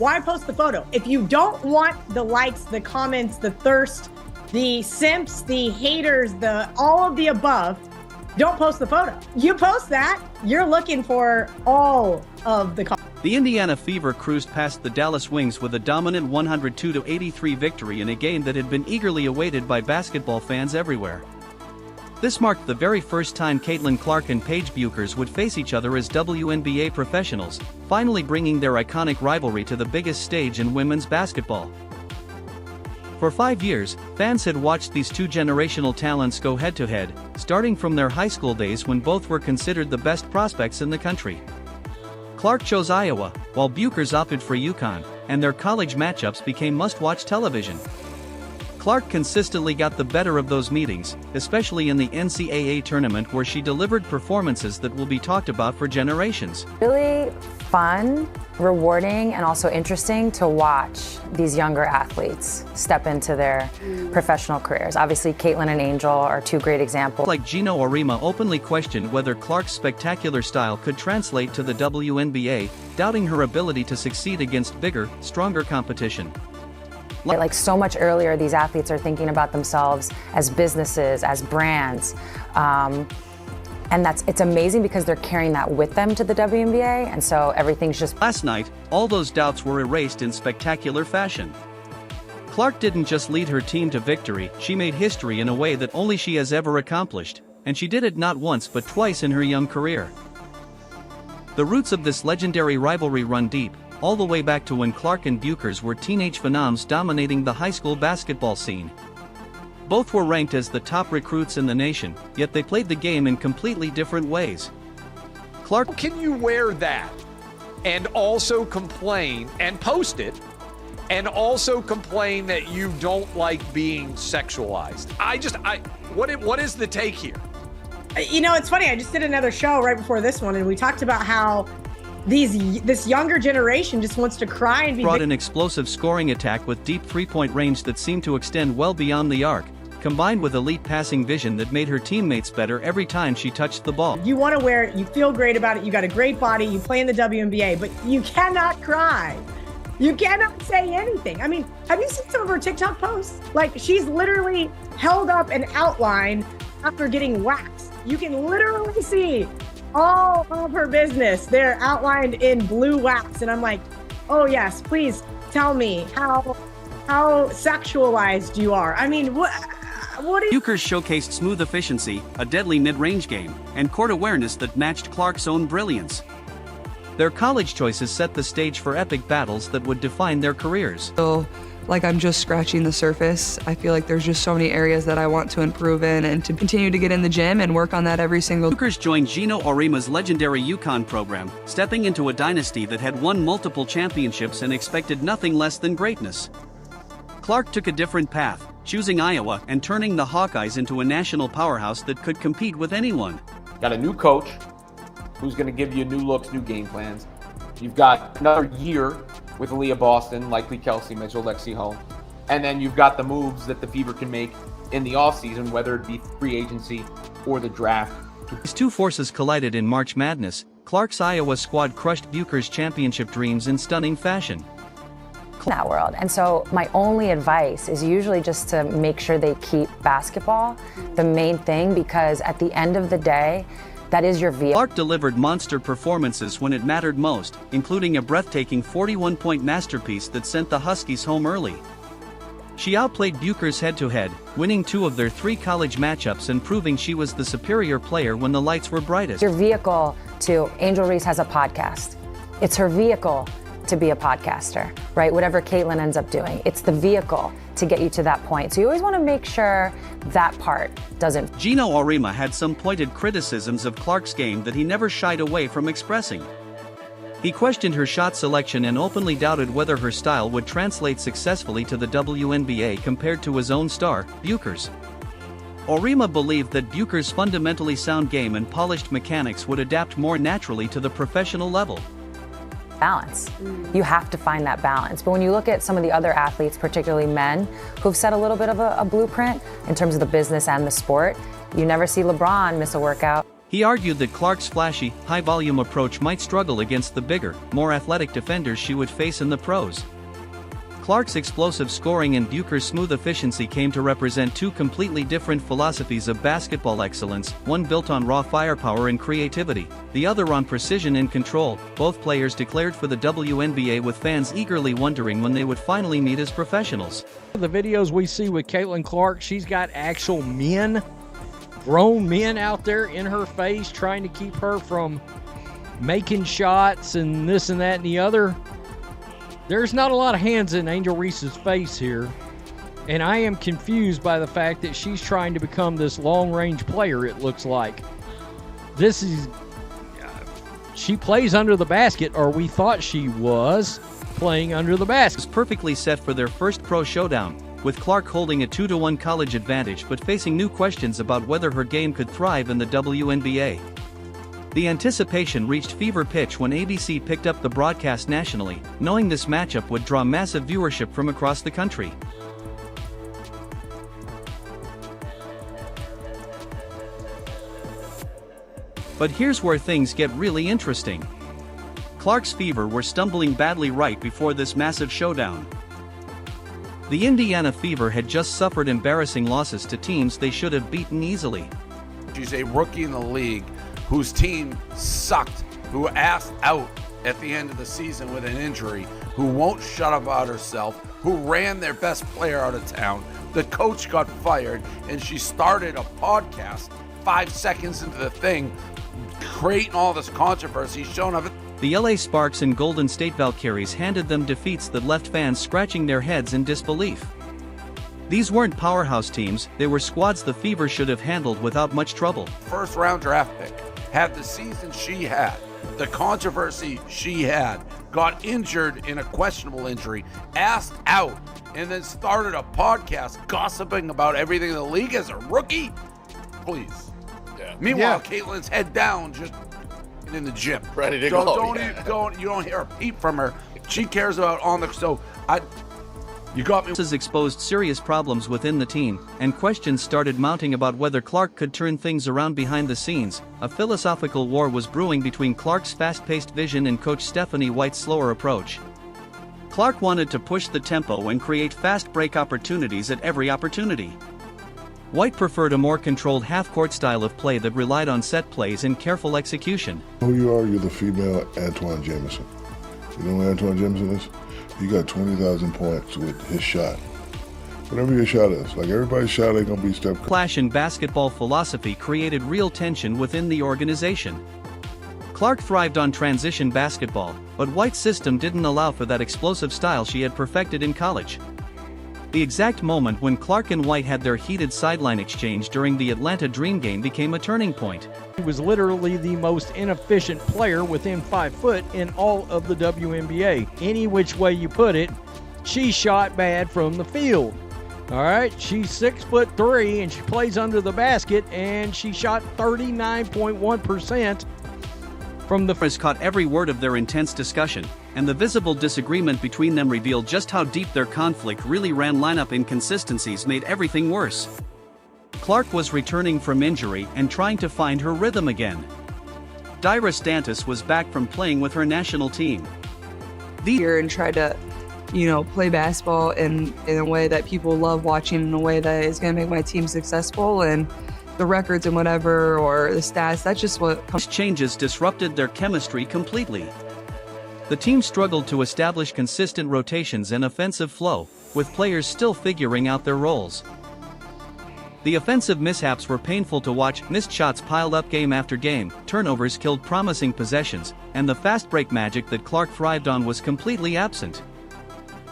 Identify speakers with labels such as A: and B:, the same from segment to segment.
A: Why post the photo? If you don't want the likes, the comments, the thirst, the simps, the haters, all of the above, don't post the photo. You post that, you're looking for all of the comments.
B: The Indiana Fever cruised past the Dallas Wings with a dominant 102-83 victory in a game that had been eagerly awaited by basketball fans everywhere. This marked the very first time Caitlin Clark and Paige Bueckers would face each other as WNBA professionals, finally bringing their iconic rivalry to the biggest stage in women's basketball. For 5 years, fans had watched these two generational talents go head-to-head, starting from their high school days when both were considered the best prospects in the country. Clark chose Iowa, while Bueckers opted for UConn, and their college matchups became must-watch television. Clark consistently got the better of those meetings, especially in the NCAA tournament where she delivered performances that will be talked about for generations.
C: Really fun, rewarding, and also interesting to watch these younger athletes step into their professional careers. Obviously, Caitlin and Angel are two great examples.
B: Like Gino Auriemma openly questioned whether Clark's spectacular style could translate to the WNBA, doubting her ability to succeed against bigger, stronger competition.
C: Like so much earlier, these athletes are thinking about themselves as businesses, as brands. And it's amazing because they're carrying that with them to the WNBA, and so everything's just...
B: Last night, all those doubts were erased in spectacular fashion. Clark didn't just lead her team to victory, she made history in a way that only she has ever accomplished, and she did it not once but twice in her young career. The roots of this legendary rivalry run deep, all the way back to when Clark and Bueckers were teenage phenoms dominating the high school basketball scene. Both were ranked as the top recruits in the nation, yet they played the game in completely different ways. Clark...
D: How can you wear that and also complain and post it and also complain that you don't like being sexualized? What is the take here?
A: You know, it's funny, I just did another show right before this one, and we talked about how this younger generation just wants to cry and be...
B: Brought an explosive scoring attack with deep three-point range that seemed to extend well beyond the arc, combined with elite passing vision that made her teammates better every time she touched the ball.
A: You want to wear it, you feel great about it, you got a great body, you play in the WNBA, but you cannot cry. You cannot say anything. I mean, have you seen some of her TikTok posts? Like, she's literally held up an outline after getting waxed. You can literally see all of her business there outlined in blue wax, and I'm like, oh yes, please tell me how sexualized you are. I mean, what is...
B: Bueckers showcased smooth efficiency, a deadly mid-range game, and court awareness that matched Clark's own brilliance. Their college choices set the stage for epic battles that would define their careers.
E: Like I'm just scratching the surface. I feel like there's just so many areas that I want to improve in and to continue to get in the gym and work on that every single...
B: Bueckers joined Gino Auriemma's legendary UConn program, stepping into a dynasty that had won multiple championships and expected nothing less than greatness. Clark took a different path, choosing Iowa and turning the Hawkeyes into a national powerhouse that could compete with anyone.
F: Got a new coach who's going to give you new looks, new game plans. You've got another year with Aaliyah Boston, likely Kelsey Mitchell, Lexi Home. And then you've got the moves that the Fever can make in the offseason, whether it be free agency or the draft.
B: These two forces collided in March Madness. Clark's Iowa squad crushed Bueckers' championship dreams in stunning fashion.
C: That world. And so my only advice is usually just to make sure they keep basketball the main thing, because at the end of the day, that is your vehicle.
B: Clark delivered monster performances when it mattered most, including a breathtaking 41-point masterpiece that sent the Huskies home early. She outplayed Bueckers head-to-head, winning 2 of their 3 college matchups and proving she was the superior player when the lights were brightest.
C: Your vehicle to... Angel Reese has a podcast. It's her vehicle to be a podcaster, right? Whatever Caitlin ends up doing, it's the vehicle to get you to that point. So you always want to make sure that part doesn't...
B: Gino Auriemma had some pointed criticisms of Clark's game that he never shied away from expressing. He questioned her shot selection and openly doubted whether her style would translate successfully to the WNBA compared to his own star, Bueckers. Auriemma believed that Bueckers' fundamentally sound game and polished mechanics would adapt more naturally to the professional level.
C: Balance. You have to find that balance. But when you look at some of the other athletes, particularly men, who've set a little bit of a blueprint in terms of the business and the sport, you never see LeBron miss a workout.
B: He argued that Clark's flashy, high-volume approach might struggle against the bigger, more athletic defenders she would face in the pros. Clark's explosive scoring and Bucher's smooth efficiency came to represent two completely different philosophies of basketball excellence, one built on raw firepower and creativity, the other on precision and control. Both players declared for the WNBA, with fans eagerly wondering when they would finally meet as professionals.
G: The videos we see with Caitlin Clark, she's got actual men, grown men out there in her face trying to keep her from making shots and this and that and the other. There's not a lot of hands in Angel Reese's face here, and I am confused by the fact that she's trying to become this long-range player, it looks like. This is... she plays under the basket, or we thought she was playing under the basket.
B: Was perfectly set for their first pro showdown, with Clark holding a 2-1 college advantage but facing new questions about whether her game could thrive in the WNBA. The anticipation reached fever pitch when ABC picked up the broadcast nationally, knowing this matchup would draw massive viewership from across the country. But here's where things get really interesting. Clark's Fever were stumbling badly right before this massive showdown. The Indiana Fever had just suffered embarrassing losses to teams they should have beaten easily.
H: She's a rookie in the league whose team sucked, who asked out at the end of the season with an injury, who won't shut up about herself, who ran their best player out of town. The coach got fired, and she started a podcast 5 seconds into the thing, creating all this controversy, showing up.
B: The LA Sparks and Golden State Valkyries handed them defeats that left fans scratching their heads in disbelief. These weren't powerhouse teams, they were squads the Fever should have handled without much trouble.
H: First round draft pick, had the season she had, the controversy she had, got injured in a questionable injury, asked out, and then started a podcast gossiping about everything in the league as a rookie? Please. Yeah. Meanwhile, Caitlin's head down, just in the gym.
I: Ready to
H: go. You don't hear a peep from her. She cares about you got me.
B: This has exposed serious problems within the team, and questions started mounting about whether Clark could turn things around behind the scenes. A philosophical war was brewing between Clark's fast-paced vision and coach Stephanie White's slower approach. Clark wanted to push the tempo and create fast break opportunities at every opportunity. White preferred a more controlled half-court style of play that relied on set plays and careful execution.
J: Who you are, you're the female Antoine Jameson. You know who Antoine Jameson is? He got 20,000 points with his shot. Whatever your shot is, like everybody's shot ain't gonna be Steph Curry.
B: Clash in basketball philosophy created real tension within the organization. Clark thrived on transition basketball, but White's system didn't allow for that explosive style she had perfected in college. The exact moment when Clark and White had their heated sideline exchange during the Atlanta Dream game became a turning point.
G: He was literally the most inefficient player within 5 foot in all of the WNBA. Any which way you put it, she shot bad from the field. All right, she's 6'3" and she plays under the basket, and she shot 39.1% from the.
B: Caught every word of their intense discussion, and the visible disagreement between them revealed just how deep their conflict really ran. Lineup inconsistencies made everything worse. Clark was returning from injury and trying to find her rhythm again. Dyra Stantis was back from playing with her national team.
E: Here and try to, play basketball in a way that people love watching, in a way that is going to make my team successful, and the records and whatever, or the stats, that's just what
B: These changes disrupted their chemistry completely. The team struggled to establish consistent rotations and offensive flow, with players still figuring out their roles. The offensive mishaps were painful to watch. Missed shots piled up game after game, turnovers killed promising possessions, and the fast break magic that Clark thrived on was completely absent.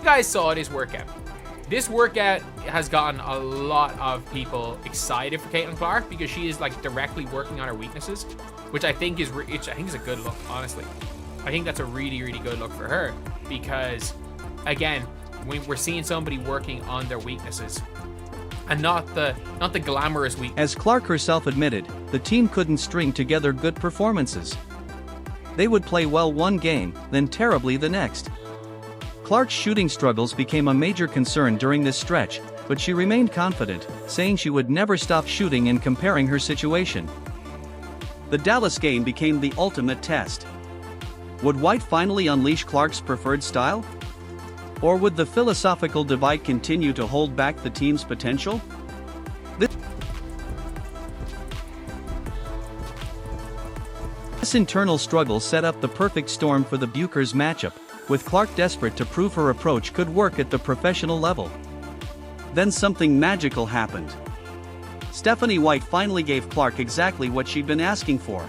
I: You guys saw this workout. This workout has gotten a lot of people excited for Caitlin Clark because she is directly working on her weaknesses, which I think is a good look, honestly. I think that's a really, really good look for her because, again, we're seeing somebody working on their weaknesses and not the glamorous weaknesses.
B: As Clark herself admitted, the team couldn't string together good performances. They would play well one game, then terribly the next. Clark's shooting struggles became a major concern during this stretch, but she remained confident, saying she would never stop shooting and comparing her situation. The Dallas game became the ultimate test. Would White finally unleash Clark's preferred style? Or would the philosophical divide continue to hold back the team's potential? This internal struggle set up the perfect storm for the Buchers matchup, with Clark desperate to prove her approach could work at the professional level. Then something magical happened. Stephanie White finally gave Clark exactly what she'd been asking for.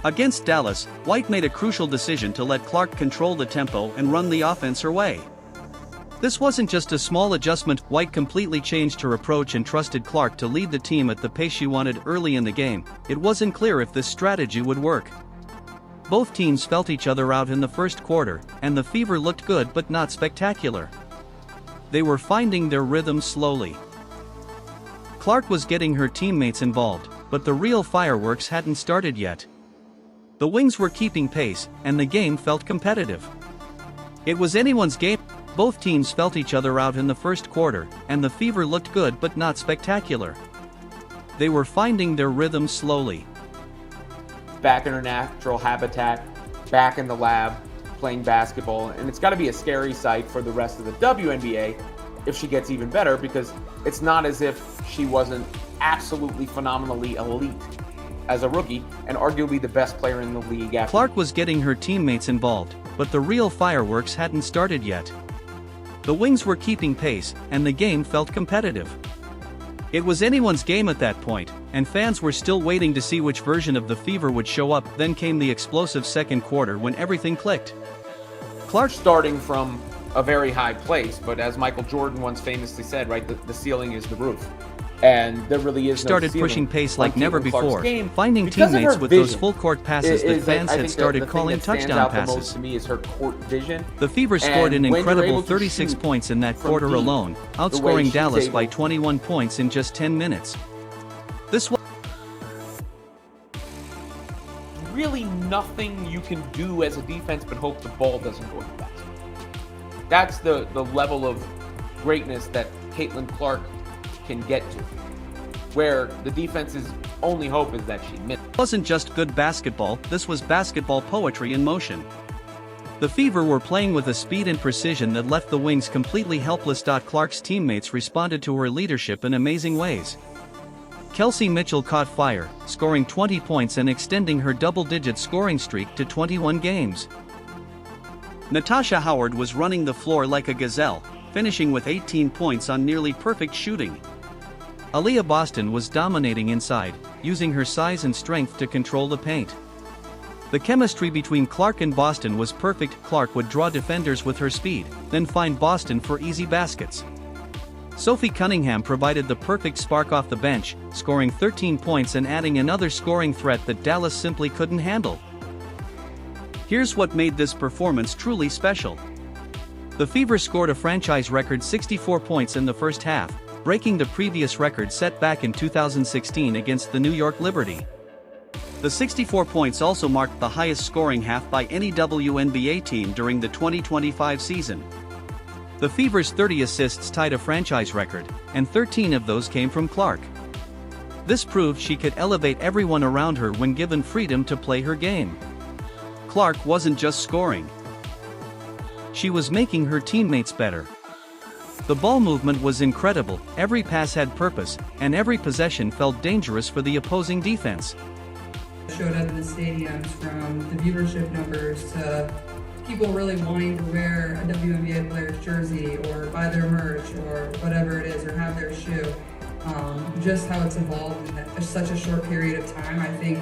B: Against Dallas, White made a crucial decision to let Clark control the tempo and run the offense her way. This wasn't just a small adjustment. White completely changed her approach and trusted Clark to lead the team at the pace she wanted early in the game. It wasn't clear if this strategy would work. Both teams felt each other out in the first quarter, and the Fever looked good but not spectacular. They were finding their rhythm slowly. Clark was getting her teammates involved, but the real fireworks hadn't started yet. The Wings were keeping pace, and the game felt competitive. It was anyone's game. Both teams felt each other out in the first quarter, and the Fever looked good but not spectacular. They were finding their rhythm slowly.
F: Back in her natural habitat, back in the lab, playing basketball, and it's got to be a scary sight for the rest of the WNBA if she gets even better, because it's not as if she wasn't absolutely phenomenally elite as a rookie and arguably the best player in the league after.
B: Clark was getting her teammates involved, but the real fireworks hadn't started yet. The Wings were keeping pace, and the game felt competitive. It was anyone's game at that point, and fans were still waiting to see which version of the Fever would show up. Then came the explosive second quarter when everything clicked.
F: Clark starting from a very high place, but as Michael Jordan once famously said, right, the ceiling is the roof. And there really is no
B: started
F: ceiling
B: pushing pace like
F: on
B: never
F: Caitlin Clark's
B: before,
F: game
B: finding
F: because of
B: teammates
F: her
B: with
F: vision.
B: those full court passes that fans had started calling touchdown passes.
F: The most to me is her court vision.
B: The Fever scored an
F: And when you're
B: incredible
F: able to
B: 36
F: shoot
B: points in that
F: from
B: quarter
F: deep,
B: alone,
F: the way
B: outscoring
F: she's
B: Dallas
F: able-
B: by 21 points in just 10 minutes. This was
F: Really nothing you can do as a defense but hope the ball doesn't go in the basket. That's the level of greatness that Caitlin Clark can get to, where the defense's only hope is that she misses.
B: wasn't just good basketball, this was basketball poetry in motion. The Fever were playing with a speed and precision that left the Wings completely helpless. Clark's teammates responded to her leadership in amazing ways. Kelsey Mitchell caught fire, scoring 20 points and extending her double-digit scoring streak to 21 games. Natasha Howard was running the floor like a gazelle, finishing with 18 points on nearly perfect shooting. Aaliyah Boston was dominating inside, using her size and strength to control the paint. The chemistry between Clark and Boston was perfect. Clark would draw defenders with her speed, then find Boston for easy baskets. Sophie Cunningham provided the perfect spark off the bench, scoring 13 points and adding another scoring threat that Dallas simply couldn't handle. Here's what made this performance truly special. The Fever scored a franchise record 64 points in the first half, breaking the previous record set back in 2016 against the New York Liberty. The 64 points also marked the highest scoring half by any WNBA team during the 2025 season. The Fever's 30 assists tied a franchise record, and 13 of those came from Clark. This proved she could elevate everyone around her when given freedom to play her game. Clark wasn't just scoring. She was making her teammates better. The ball movement was incredible, every pass had purpose, and every possession felt dangerous for the opposing defense.
K: Showed up in the stadiums, from the viewership numbers to people really wanting to wear a WNBA player's jersey or buy their merch or whatever it is, or have their shoe. Just how it's evolved in such a short period of time, I think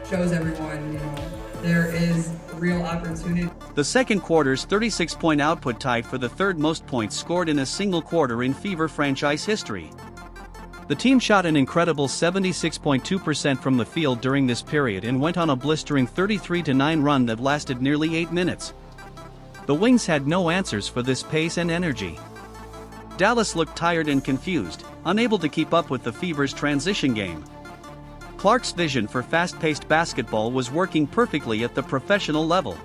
K: shows everyone, there is real opportunity.
B: The second quarter's 36-point output tied for the third most points scored in a single quarter in Fever franchise history. The team shot an incredible 76.2% from the field during this period and went on a blistering 33-9 run that lasted nearly 8 minutes. The Wings had no answers for this pace and energy. Dallas looked tired and confused, unable to keep up with the Fever's transition game. Clark's vision for fast-paced basketball was working perfectly at the professional level.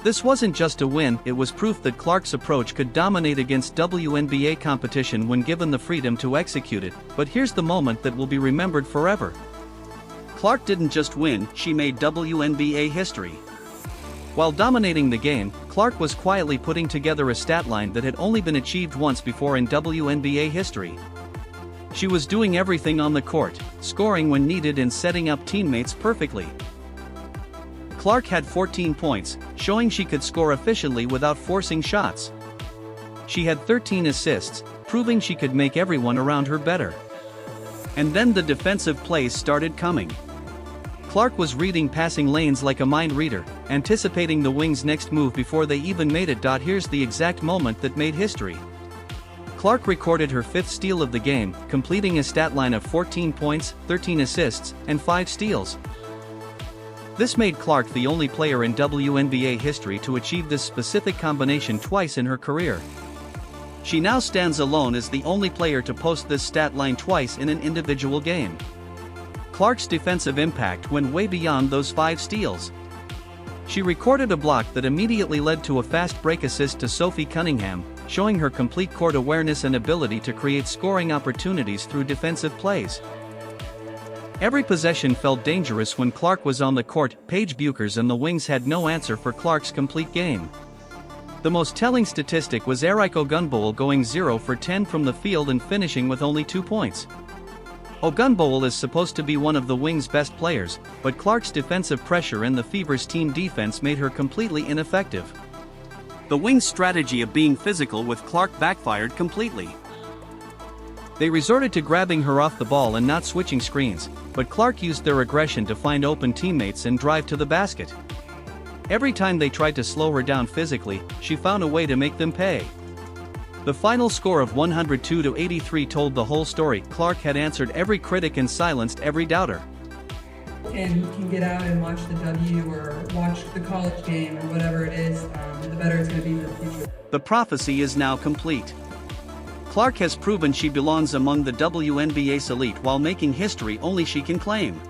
B: This wasn't just a win, it was proof that Clark's approach could dominate against WNBA competition when given the freedom to execute it, but here's the moment that will be remembered forever. Clark didn't just win, she made WNBA history. While dominating the game, Clark was quietly putting together a stat line that had only been achieved once before in WNBA history. She was doing everything on the court, scoring when needed and setting up teammates perfectly. Clark had 14 points, showing she could score efficiently without forcing shots. She had 13 assists, proving she could make everyone around her better. And then the defensive plays started coming. Clark was reading passing lanes like a mind reader, anticipating the Wings' next move before they even made it. Here's the exact moment that made history. Clark recorded her 5th steal of the game, completing a stat line of 14 points, 13 assists, and 5 steals. This made Clark the only player in WNBA history to achieve this specific combination twice in her career. She now stands alone as the only player to post this stat line twice in an individual game. Clark's defensive impact went way beyond those 5 steals. She recorded a block that immediately led to a fast break assist to Sophie Cunningham, showing her complete court awareness and ability to create scoring opportunities through defensive plays. Every possession felt dangerous when Clark was on the court. Paige Bueckers and the Wings had no answer for Clark's complete game. The most telling statistic was Eric Ogunbowale going 0 for 10 from the field and finishing with only 2 points. Ogunbowale is supposed to be one of the Wings' best players, but Clark's defensive pressure and the Fever's team defense made her completely ineffective. The Wings' strategy of being physical with Clark backfired completely. They resorted to grabbing her off the ball and not switching screens, but Clark used their aggression to find open teammates and drive to the basket. Every time they tried to slow her down physically, she found a way to make them pay. The final score of 102-83 told the whole story. Clark had answered every critic and silenced every doubter.
K: And can get out and watch the W or watch the college game or whatever it is, the better it's going to be for the future.
B: The prophecy is now complete. Clark has proven she belongs among the WNBA's elite while making history only she can claim.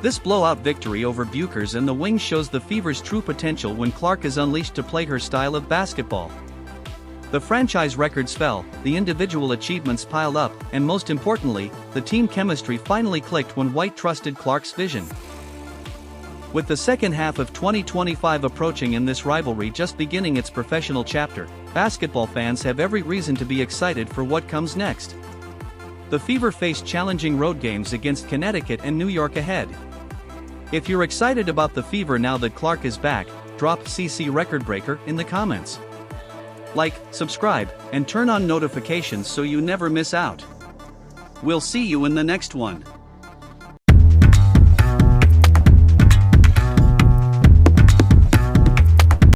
B: This blowout victory over Bueckers and the Wings shows the Fever's true potential when Clark is unleashed to play her style of basketball. The franchise records fell, the individual achievements piled up, and most importantly, the team chemistry finally clicked when White trusted Clark's vision. With the second half of 2025 approaching and this rivalry just beginning its professional chapter, basketball fans have every reason to be excited for what comes next. The Fever face challenging road games against Connecticut and New York ahead. If you're excited about the Fever now that Clark is back, drop CC Record Breaker in the comments. Like, subscribe, and turn on notifications so you never miss out. We'll see you in the next one.